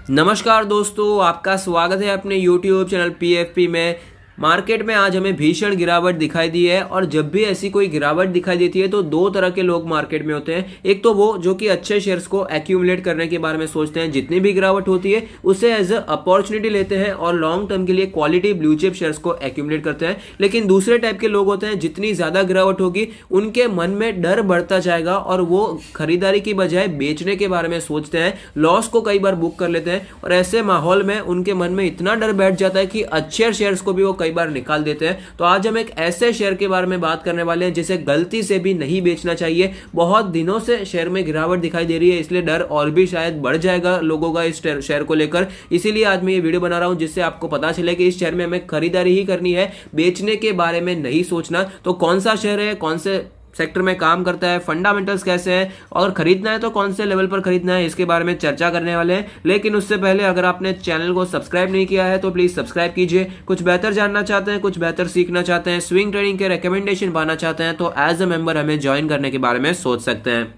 नमस्कार दोस्तों, आपका स्वागत है अपने YouTube चैनल PFP में। मार्केट में आज हमें भीषण गिरावट दिखाई दी है और जब भी ऐसी कोई गिरावट दिखाई देती है तो दो तरह के लोग मार्केट में होते हैं। एक तो वो जो कि अच्छे शेयर्स को एक्यूमुलेट करने के बारे में सोचते हैं, जितनी भी गिरावट होती है उसे एज अ अपॉर्चुनिटी लेते हैं और लॉन्ग टर्म के लिए क्वालिटी ब्लू चिप शेयर्स को एक्यूमुलेट करते हैं। लेकिन दूसरे टाइप के लोग होते हैं, जितनी ज्यादा गिरावट होगी उनके मन में डर बढ़ता जाएगा और वो खरीदारी की बजाय बेचने के बारे में सोचते हैं, लॉस को कई बार बुक कर लेते हैं और ऐसे माहौल में उनके मन में इतना डर बैठ जाता है कि अच्छे शेयर्स को भी वो कई बार निकाल देते हैं। तो आज हम एक ऐसे शेयर के बारे में बात करने वाले हैं जिसे गलती से भी नहीं बेचना चाहिए। बहुत दिनों से शेयर में गिरावट दिखाई दे रही है, इसलिए डर और भी शायद बढ़ जाएगा लोगों का इस शेयर को लेकर। इसीलिए आज मैं ये वीडियो बना रहा हूं जिससे आपको पता चले कि इस शेयर में हमें खरीदारी ही करनी है, बेचने के बारे में नहीं सोचना। तो कौन सा शेयर है, कौन से सेक्टर में काम करता है, फंडामेंटल्स कैसे हैं और खरीदना है तो कौन से लेवल पर खरीदना है, इसके बारे में चर्चा करने वाले हैं। लेकिन उससे पहले अगर आपने चैनल को सब्सक्राइब नहीं किया है तो प्लीज सब्सक्राइब कीजिए। कुछ बेहतर जानना चाहते हैं, कुछ बेहतर सीखना चाहते हैं, स्विंग ट्रेडिंग के रिकमेंडेशन पाना चाहते हैं तो एज अ मेंबर हमें ज्वाइन करने के बारे में सोच सकते हैं।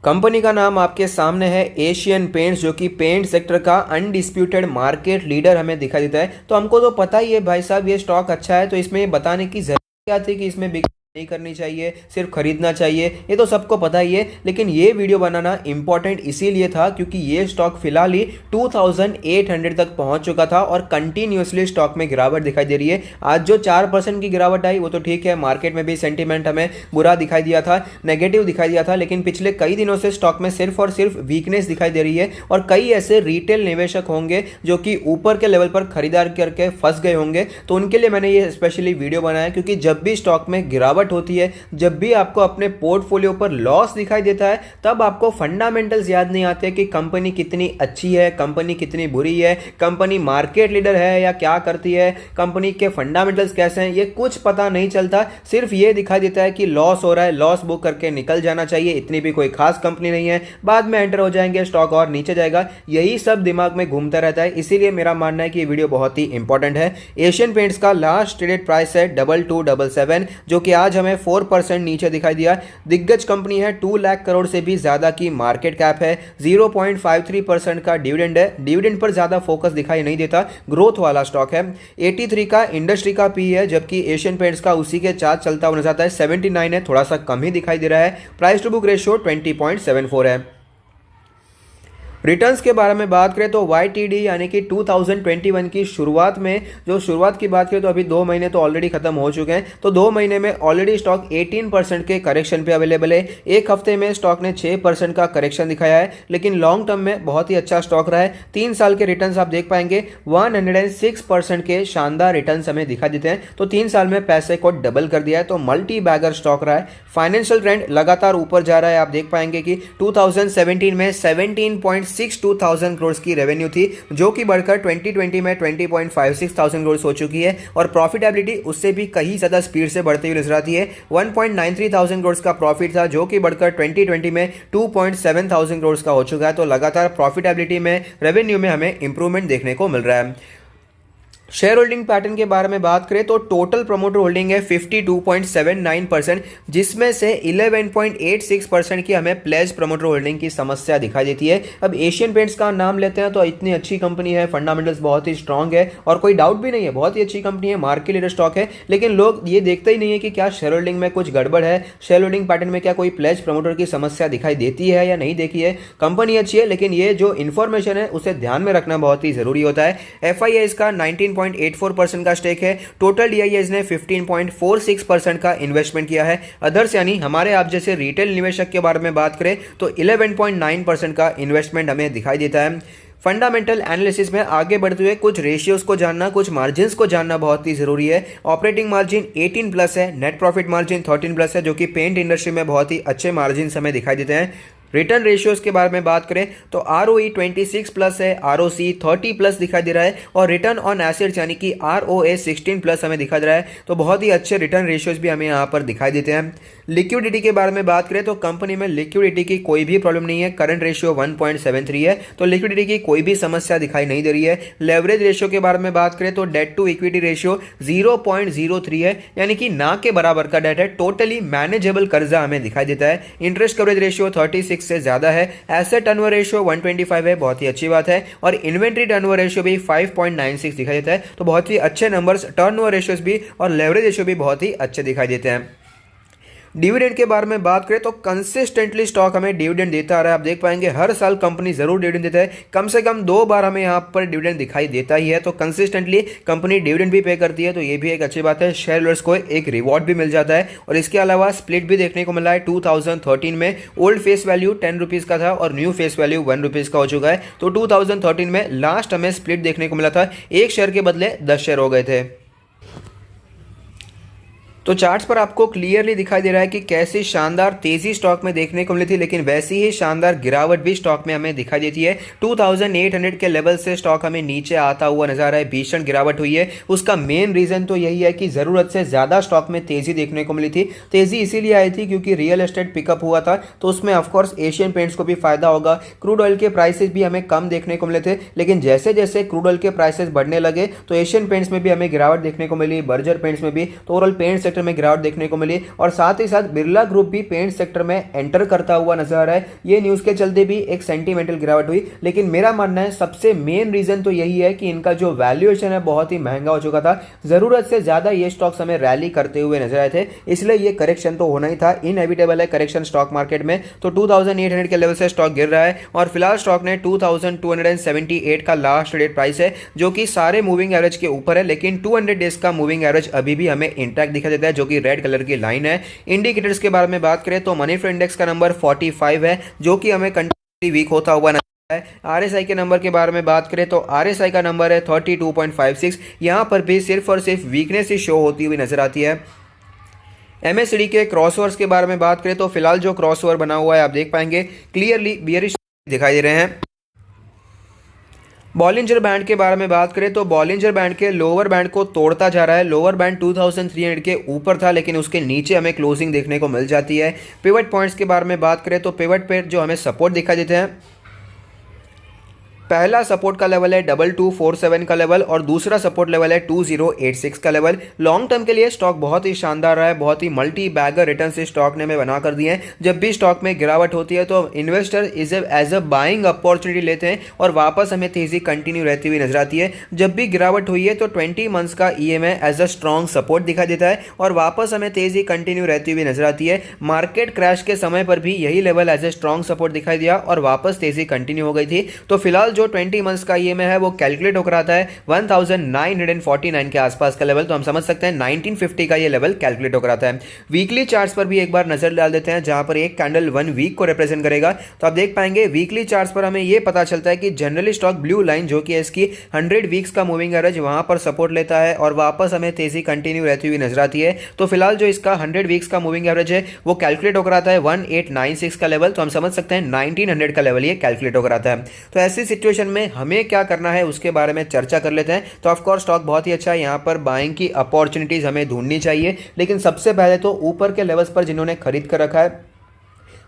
कंपनी का नाम आपके सामने है एशियन पेंट्स, जो कि पेंट सेक्टर का अनडिस्प्यूटेड मार्केट लीडर हमें दिखाई देता है। तो हमको तो पता ही है भाई साहब ये स्टॉक अच्छा है, तो इसमें ये बताने की जरूरत क्या थी कि इसमें बिक्री नहीं करनी चाहिए, सिर्फ खरीदना चाहिए, ये तो सबको पता ही है। लेकिन ये वीडियो बनाना इंपॉर्टेंट इसीलिए था क्योंकि ये स्टॉक फिलहाल ही 2800 तक पहुंच चुका था और कंटिन्यूसली स्टॉक में गिरावट दिखाई दे रही है। आज जो 4% की गिरावट आई वो तो ठीक है, मार्केट में भी सेंटीमेंट हमें बुरा दिखाई दिया था, नेगेटिव दिखाई दिया था, लेकिन पिछले कई दिनों से स्टॉक में सिर्फ और सिर्फ वीकनेस दिखाई दे रही है। और कई ऐसे रिटेल निवेशक होंगे जो कि ऊपर के लेवल पर खरीदार करके फंस गए होंगे, तो उनके लिए मैंने ये स्पेशली वीडियो बनाया। क्योंकि जब भी स्टॉक में गिरावट होती है, जब भी आपको अपने पोर्टफोलियो पर लॉस दिखाई देता है, तब आपको फंडामेंटल्स याद नहीं आते कि कंपनी कितनी अच्छी है, कंपनी कितनी बुरी है, कंपनी मार्केट लीडर है या क्या करती है, कंपनी के फंडामेंटल्स कैसे हैं, ये कुछ पता नहीं चलता। सिर्फ ये दिखाई देता है कि लॉस हो रहा है, लॉस बुक करके निकल जाना चाहिए, इतनी भी कोई खास कंपनी नहीं है, बाद में एंटर हो जाएंगे, स्टॉक और नीचे जाएगा, यही सब दिमाग में घूमता रहता है। इसीलिए मेरा मानना है कि ये वीडियो बहुत ही इंपॉर्टेंट है। एशियन पेंट्स का लास्ट ट्रेडेड प्राइस है 2277, जो कि आज हमें 4% नीचे दिखाई दिया। दिग्गज कंपनी है, 2 लाख करोड़ से भी ज्यादा की मार्केट कैप है, 0.53% का डिविडेंड है। डिविडेंड पर ज्यादा फोकस दिखाई नहीं देता, ग्रोथ वाला स्टॉक है। 83 का इंडस्ट्री का पी है, जबकि एशियन पेंट्स का उसी के चार्ट चलता हुआ नजर आता है। 79 है, थोड़ा सा कम ही दिखाई दे रहा है। प्राइस टू बुक रेशियो 20.74 है। रिटर्न्स के बारे में बात करें तो YTD यानी कि 2021 की शुरुआत में, जो शुरुआत की बात करें तो अभी 2 महीने तो ऑलरेडी खत्म हो चुके हैं, तो 2 महीने में ऑलरेडी स्टॉक 18% के करेक्शन पे अवेलेबल है। एक हफ्ते में स्टॉक ने 6% का करेक्शन दिखाया है, लेकिन लॉन्ग टर्म में बहुत ही अच्छा स्टॉक रहा है। 3 साल के रिटर्न्स आप देख पाएंगे 106% के शानदार रिटर्न्स हमें दिखा देते हैं। तो 3 साल में पैसे को डबल कर दिया है, तो मल्टी बैगर स्टॉक रहा है। फाइनेंशियल ट्रेंड लगातार ऊपर जा रहा है। आप देख पाएंगे कि 2017 में 17.62,000 करोड़ की रेवेन्यू थी, जो कि बढ़कर 2020 में 20.56,000 करोड़ हो चुकी है और प्रॉफिटेबिलिटी उससे भी कहीं ज्यादा स्पीड से बढ़ती हुई नजर आती है। 1.93,000 करोड़ का प्रॉफिट था, जो कि बढ़कर 2020 में 2.7,000 करोड़ का हो चुका है। तो लगातार प्रॉफिटेबिलिटी में, रेवेन्यू में हमें इंप्रूवमेंट देखने को मिल रहा है। शेयर होल्डिंग पैटर्न के बारे में बात करें तो टोटल प्रमोटर होल्डिंग है 52.79%, जिसमें से 11.86% की हमें प्लेज प्रमोटर होल्डिंग की समस्या दिखाई देती है। अब एशियन पेंट्स का नाम लेते हैं तो इतनी अच्छी कंपनी है, फंडामेंटल्स बहुत ही स्ट्रांग है और कोई डाउट भी नहीं है, बहुत ही अच्छी कंपनी है, मार्केट लीडर स्टॉक है। लेकिन लोग ये देखते ही नहीं है कि क्या शेयर होल्डिंग में कुछ गड़बड़ है, शेयर होल्डिंग पैटर्न में क्या कोई प्लेज प्रमोटर की समस्या दिखाई देती है या नहीं देखी है। कंपनी अच्छी है, लेकिन ये जो इन्फॉर्मेशन है उसे ध्यान में रखना बहुत ही जरूरी होता है। FIS का 19.84% का स्टेक है। टोटल DIS ने 15.46% का इन्वेस्टमेंट किया है। अदर्स यानी हमारे आप जैसे रिटेल निवेशक के बारे में बात करें तो 11.9% का इन्वेस्टमेंट हमें दिखाई देता है। फंडामेंटल एनालिसिस में आगे बढ़ते हुए कुछ रेशियोज को जानना, कुछ मार्जिन्स को जानना बहुत ही जरूरी है। ऑपरेटिंग मार्जिन 18+ है, नेट प्रॉफिट मार्जिन 13+ है, जो कि पेंट इंडस्ट्री में बहुत ही अच्छे मार्जिन हमें दिखाई देते हैं। रिटर्न रेशियोज के बारे में बात करें तो ROE 26+ है, ROC 30+ दिखाई दे रहा है और रिटर्न ऑन एसेट्स यानी कि ROA 16+ हमें दिखा दे रहा है। तो बहुत ही अच्छे रिटर्न रेशियोज भी हमें यहाँ पर दिखाई देते हैं। लिक्विडिटी के बारे में बात करें तो कंपनी में लिक्विडिटी की कोई भी प्रॉब्लम नहीं है। करंट रेशियो 1.73 है, तो लिक्विडिटी की कोई भी समस्या दिखाई नहीं दे रही है। लेवरेज रेशियो के बारे में बात करें तो डेट टू इक्विटी रेशियो 0.03 है, यानी कि ना के बराबर का डेट है। टोटली मैनेजेबल कर्जा हमें दिखाई देता है। इंटरेस्ट कवरेज रेशियो 36 1.6 से ज़्यादा है। एसेट टर्नओवर रेशियो 125 है, बहुत ही अच्छी बात है। और इन्वेंट्री टर्नओवर रेशियो भी 5.96 दिखाई देता है, तो बहुत ही अच्छे नंबर्स, टर्नओवर रेशियोज भी और लेवरेज रेशियो भी बहुत ही अच्छे दिखाई देते हैं। डिविडेंड के बारे में बात करें तो कंसिस्टेंटली स्टॉक हमें डिविडेंड देता आ रहा है। आप देख पाएंगे हर साल कंपनी जरूर डिविडेंड देता है, कम से कम 2 बार हमें यहाँ पर डिविडेंड दिखाई देता ही है। तो कंसिस्टेंटली कंपनी डिविडेंड भी पे करती है, तो ये भी एक अच्छी बात है। शेयर होल्डर्स को एक रिवॉर्ड भी मिल जाता है। और इसके अलावा स्प्लिट भी देखने को मिला है 2013 में। ओल्ड फेस वैल्यू 10 रुपीज़ का था और न्यू फेस वैल्यू 1 रुपीज़ का हो चुका है। तो 2013 में लास्ट हमें स्प्लिट देखने को मिला था, एक शेयर के बदले 10 शेयर हो गए थे। तो चार्ट्स पर आपको क्लियरली दिखाई दे रहा है कि कैसी शानदार तेजी स्टॉक में देखने को मिली थी, लेकिन वैसी ही शानदार गिरावट भी स्टॉक में हमें दिखाई देती है। 2800 के लेवल से स्टॉक हमें नीचे आता हुआ नजर आ रहा है, भीषण गिरावट हुई है। उसका मेन रीजन तो यही है कि जरूरत से ज्यादा स्टॉक में तेजी देखने को मिली थी। तेजी इसीलिए आई थी क्योंकि रियल एस्टेट पिकअप हुआ था, तो उसमें ऑफकोर्स एशियन पेंट्स को भी फायदा होगा। क्रूड ऑयल के प्राइसेस भी हमें कम देखने को मिले थे, लेकिन जैसे जैसे क्रूड ऑयल के प्राइसेस बढ़ने लगे तो एशियन पेंट्स में भी हमें गिरावट देखने को मिली, बर्जर पेंट्स में भी। तो ओवरऑल पेंट सेक्टर में गिरावट देखने को मिली और साथ ही साथ बिरला ग्रुप भी पेंट सेक्टर में एंटर करता हुआ नजर आ रहा है। ये न्यूज के चलते भी एक सेंटीमेंटल गिरावट हुई, लेकिन मेरा मानना है सबसे मेन रीजन तो यही है कि इनका जो वैल्यूएशन है बहुत ही महंगा हो चुका था। जरूरत से ज्यादा ये स्टॉक्स हमें रैली करते हुए नजर आए थे, इसलिए ये करेक्शन तो होना ही था। इनएविटेबल है करेक्शन स्टॉक मार्केट में। तो 2800 के लेवल से स्टॉक गिर रहा है और फिलहाल स्टॉक ने 2278 का लास्ट ट्रेड प्राइस है, जो कि सारे मूविंग एवरेज के ऊपर है, लेकिन 200 डेज का मूविंग एवरेज अभी भी हमें इंटैक्ट दिखाई देता है, जो कि रेड कलर की लाइन है। इंडिकेटर्स के बारे में बात करें तो मनी फ्लो इंडेक्स का नंबर 45 है, जो कि हमें कंटिन्यूअसली वीक होता हुआ नजर है। आरएसआई के नंबर के बारे में बात करें तो आरएसआई का नंबर है 32.56। यहां पर भी सिर्फ और सिर्फ वीकनेस ही शो होती हुई नजर आती है। एमएससीडी के क्रॉसओवर्स के बारे में बात करें तो फिलहाल जो क्रॉसओवर बना हुआ है आप देख पाएंगे क्लियरली बियरिश दिखाई दे रहे हैं। बॉलिंजर बैंड के बारे में बात करें तो बॉलिंजर बैंड के लोअर बैंड को तोड़ता जा रहा है। लोअर बैंड 2300 के ऊपर था, लेकिन उसके नीचे हमें क्लोजिंग देखने को मिल जाती है। पिवट पॉइंट्स के बारे में बात करें तो पिवट पे जो हमें सपोर्ट दिखाई देते हैं, पहला सपोर्ट का लेवल है 2247 का लेवल और दूसरा सपोर्ट लेवल है 2086 का लेवल। लॉन्ग टर्म के लिए स्टॉक बहुत ही शानदार रहा है, बहुत ही मल्टी बैगर रिटर्न से स्टॉक ने हमें बना कर दिए हैं। जब भी स्टॉक में गिरावट होती है तो investor as a buying opportunity लेते हैं और वापस हमें तेजी कंटिन्यू रहती हुई नजर आती है। जब भी गिरावट हुई है तो 20 मंथ्स का EMI as a strong support दिखाई देता है और वापस हमें तेजी कंटिन्यू रहती हुई नजर आती है। मार्केट क्रैश के समय पर भी यही level as a strong support दिखाई दिया और वापस तेजी कंटिन्यू हो गई थी। तो फिलहाल जो 20 मंथ्स का ईएमआई है वो कैलकुलेट होकर आता है 1949 के आसपास का लेवल, तो हम समझ सकते हैं 1950 का ये लेवल कैलकुलेट होकर आता है। वीकली चार्ट्स पर भी एक बार नजर डाल देते हैं, जहां पर एक कैंडल 1 वीक को रिप्रेजेंट करेगा। तो आप देख पाएंगे वीकली चार्ट्स पर हमें ये पता चलता है कि जनरली स्टॉक ब्लू लाइन जो कि इसकी 100 वीक्स का मूविंग एवरेज वहां पर सपोर्ट लेता है और वापस हमें तेजी कंटिन्यू रहती हुई नजर आती है। तो फिलहाल जो इसका 100 वीक्स का मूविंग एवरेज है वो कैलकुलेट होकर आता है 1896 का लेवल, तो हम समझ सकते हैं 1900 का लेवल ये कैलकुलेट होकर आता है। तो ऐसी सिचुएशन में हमें क्या करना है उसके बारे में चर्चा कर लेते हैं। तो ऑफकोर्स स्टॉक बहुत ही अच्छा है, यहाँ पर बाइंग की अपॉर्चुनिटीज हमें ढूंढनी चाहिए, लेकिन सबसे पहले तो ऊपर के लेवल्स पर जिन्होंने खरीद कर रखा है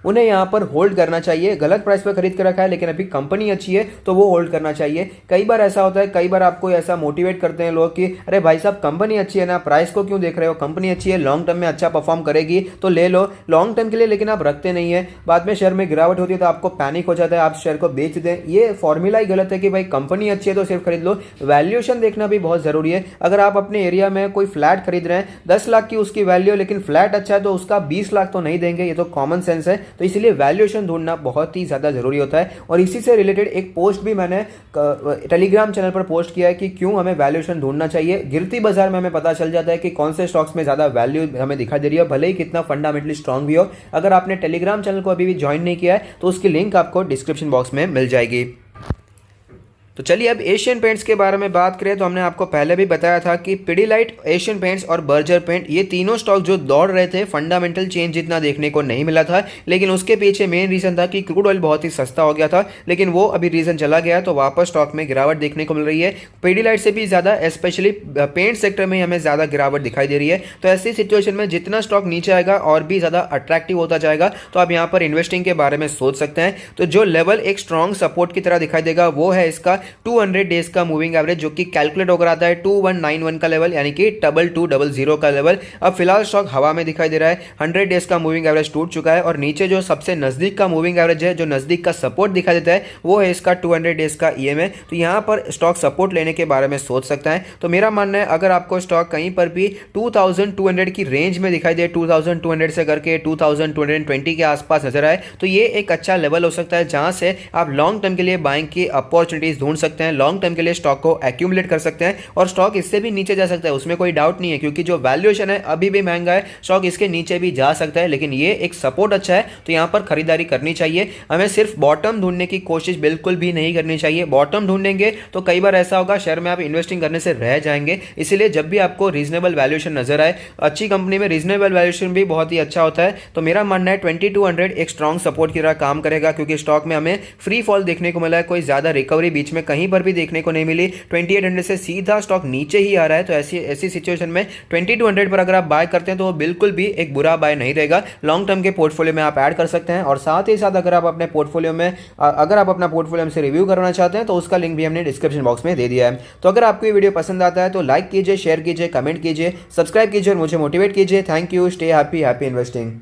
उन्हें यहाँ पर होल्ड करना चाहिए। गलत प्राइस पर खरीद कर रखा है लेकिन अभी कंपनी अच्छी है तो वो होल्ड करना चाहिए। कई बार ऐसा होता है, कई बार आपको ऐसा मोटिवेट करते हैं लोग कि अरे भाई साहब कंपनी अच्छी है ना, प्राइस को क्यों देख रहे हो, कंपनी अच्छी है, लॉन्ग टर्म में अच्छा परफॉर्म करेगी तो ले लो लॉन्ग टर्म के लिए, लेकिन आप रखते नहीं है। बाद में शेयर में गिरावट होती है तो आपको पैनिक हो जाता है, आप शेयर को बेच दें। ये फॉर्मूला ही गलत है कि भाई कंपनी अच्छी है तो सिर्फ खरीद लो। वैल्यूएशन देखना भी बहुत जरूरी है। अगर आप अपने एरिया में कोई फ्लैट खरीद रहे हैं 10 लाख की उसकी वैल्यू, लेकिन फ्लैट अच्छा है तो उसका 20 लाख तो नहीं देंगे, ये तो कॉमन सेंस है। तो इसलिए वैल्यूएशन ढूंढना बहुत ही ज्यादा जरूरी होता है। और इसी से रिलेटेड एक पोस्ट भी मैंने टेलीग्राम चैनल पर पोस्ट किया है कि क्यों हमें वैल्यूएशन ढूंढना चाहिए। गिरती बाजार में हमें पता चल जाता है कि कौन से स्टॉक्स में ज्यादा वैल्यू हमें दिखाई दे रही है, भले ही कितना फंडामेंटली स्ट्रांग भी हो। अगर आपने टेलीग्राम चैनल को अभी भी ज्वाइन नहीं किया है तो उसकी लिंक आपको डिस्क्रिप्शन बॉक्स में मिल जाएगी। तो चलिए अब एशियन पेंट्स के बारे में बात करें तो हमने आपको पहले भी बताया था कि पिडिलाइट, एशियन पेंट्स और बर्जर पेंट ये तीनों स्टॉक जो दौड़ रहे थे, फंडामेंटल चेंज जितना देखने को नहीं मिला था, लेकिन उसके पीछे मेन रीजन था कि क्रूड ऑयल बहुत ही सस्ता हो गया था, लेकिन वो अभी रीजन चला गया तो वापस स्टॉक में गिरावट देखने को मिल रही है। पिडिलाइट से भी ज्यादा स्पेशली पेंट सेक्टर में हमें ज्यादा गिरावट दिखाई दे रही है। तो ऐसी सिचुएशन में जितना स्टॉक नीचे आएगा और भी ज्यादा अट्रैक्टिव होता जाएगा, तो आप यहाँ पर इन्वेस्टिंग के बारे में सोच सकते हैं। तो जो लेवल एक स्ट्रॉन्ग सपोर्ट की तरह दिखाई देगा वो है इसका 200 डेज का मूविंग एवरेज जो कि कैलकुलेट होकर आता है 2191 का लेवल यानी कि 2200 का लेवल। अब फिलहाल स्टॉक हवा में दिखाई दे रहा है। 100 डेज का मूविंग एवरेज टूट चुका है और नीचे जो सबसे नजदीक का मूविंग एवरेज है, जो नजदीक का सपोर्ट दिखाई देता है, वो है इसका 200 डेज का EMA। तो यहाँ पर स्टॉक सपोर्ट लेने के बारे में सोच सकता है। तो मेरा मानना है अगर आपको स्टॉक कहीं पर भी 2200 की रेंज में दिखाई दे, 2200 से करके 2220 के आसपास नजर आए, तो ये एक अच्छा लेवल हो सकता है जहां से आप लॉन्ग टर्म के लिए बाइंग की अपॉर्चुनिटीज ढूंढ सकते हैं, लॉन्ग टर्म के लिए स्टॉक को एक्यूमुलेट कर सकते हैं। और स्टॉक इससे भी नीचे जा सकता है, उसमें कोई डाउट नहीं है, क्योंकि जो वैल्यूएशन है अभी भी महंगा है, स्टॉक इसके नीचे भी जा सकता है, लेकिन ये एक सपोर्ट अच्छा है तो यहां पर खरीदारी करनी चाहिए। हमें सिर्फ बॉटम ढूंढने की कोशिश बिल्कुल भी नहीं करनी चाहिए। बॉटम ढूंढेंगे तो कई बार ऐसा होगा शेयर में आप इन्वेस्टिंग करने से रह जाएंगे। इसलिए जब भी आपको रीजनेबल वैल्यूएशन नजर आए, अच्छी कंपनी में रीजनेबल वैल्यूएशन भी बहुत ही अच्छा होता है, तो मेरा मानना है 2200 एक स्ट्रॉन्ग सपोर्ट की तरह काम करेगा, क्योंकि स्टॉक में हमें फ्री फॉल देखने को मिला है, कोई ज्यादा रिकवरी बीच में कहीं पर भी देखने को नहीं मिली। 2800 से सीधा स्टॉक नीचे ही आ रहा है, तो ऐसी सिचुएशन में 2200 पर अगर आप बाय करते हैं तो वो बिल्कुल भी एक बुरा बाय नहीं रहेगा। लॉन्ग टर्म के पोर्टफोलियो में आप ऐड कर सकते हैं। और साथ ही साथ अगर आप अपने पोर्टफोलियो में अपना पोर्टफोलियो हमसे रिव्यू करना चाहते हैं तो उसका लिंक भी हमने डिस्क्रिप्शन बॉक्स में दे दिया है। तो अगर आपको ये वीडियो पसंद आता है तो लाइक कीजिए, शेयर कीजिए, कमेंट कीजिए, सब्सक्राइब कीजिए और मुझे मोटिवेट कीजिए। Thank you. Stay happy, happy investing.